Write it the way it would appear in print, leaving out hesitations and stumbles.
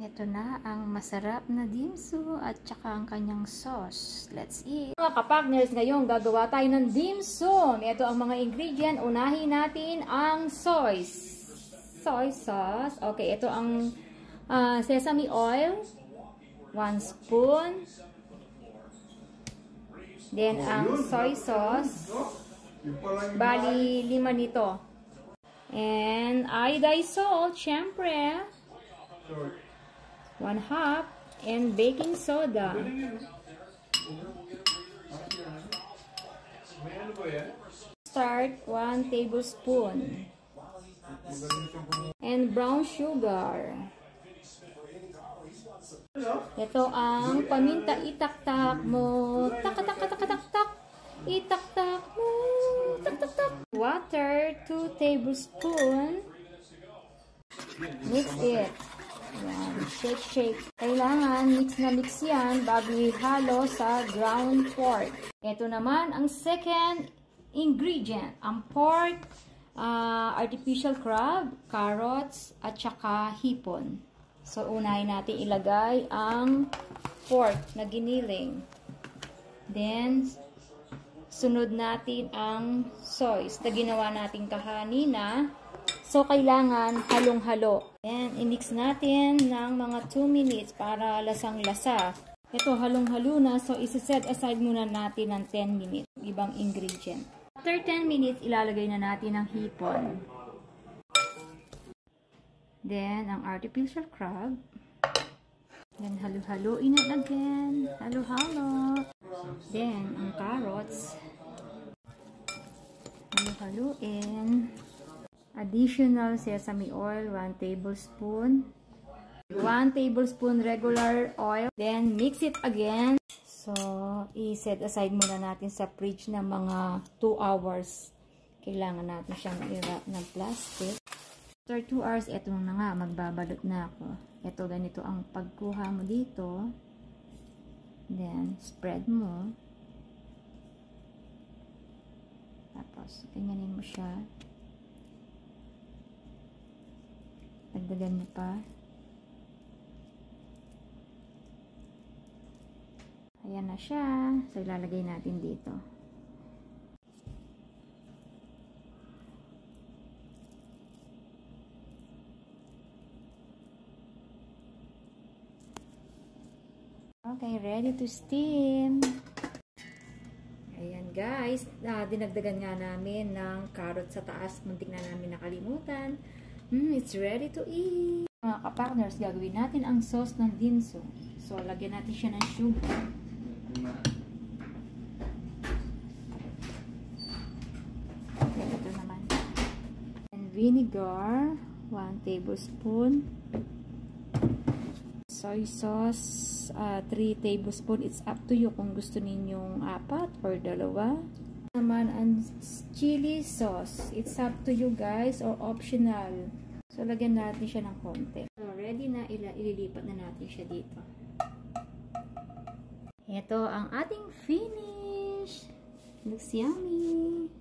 Ito na ang masarap na dimsum at saka ang kanyang sauce. Let's eat! Mga kapartners, ngayon gagawa tayo ng dimsum. Ito ang mga ingredient. Unahin natin ang soy sauce. Okay, ito ang sesame oil. 1 spoon. Then ang soy sauce. Bali, 5 nito. And iodized salt, syempre. 1/2. And baking soda. Start 1 tablespoon. And brown sugar. Ito ang paminta, itaktak mo. Tak. Itaktak mo. Tak. Water, 2 tablespoon. Mix it. Yan. Shake. Kailangan mix na mix yan bago ihalo sa ground pork. Ito naman ang second ingredient. Ang pork, artificial crab, carrots, at saka hipon. So, unahin natin ilagay ang pork na giniling. Then, sunod natin ang soy na ginawa natin kahanina. So, kailangan halong-halo. And, i-mix natin ng mga 2 minutes para lasang-lasa. Ito, halong-halo na. So, isi-set aside muna natin ng 10 minutes. Ibang ingredient. After 10 minutes, ilalagay na natin ang hipon. Then, ang artificial crab. Then, halo-haloin it again. Halo-halo. Then, ang carrots. Halo-haloin. Additional sesame oil, 1 tablespoon. 1 tablespoon regular oil. Then, mix it again. So, i-set aside muna natin sa fridge na mga 2 hours. Kailangan natin siyang i-wrap ng plastic. After 2 hours, eto na nga, magbabalot na ako. Ito, ganito ang pagkuha mo dito. Then, spread mo. Tapos, ganyanin mo siya. Dagdagan mo pa. Ayan na siya. So, ilalagay natin dito. Okay, ready to steam. Ayan guys, dinagdagan nga namin ng carrot sa taas. Muntik na namin nakalimutan. It's ready to eat. Mga kapartners, gagawin natin ang sauce ng dimsum. So, lagyan natin siya ng sugar. Ito naman. And vinegar, 1 tablespoon. Soy sauce, 3 tablespoon. It's up to you kung gusto ninyong 4 or 2. Naman ang chili sauce. It's up to you guys or optional. So, lagyan natin siya ng konti. So, ready na. Ililipat na natin siya dito. Ito ang ating finish. Looks yummy.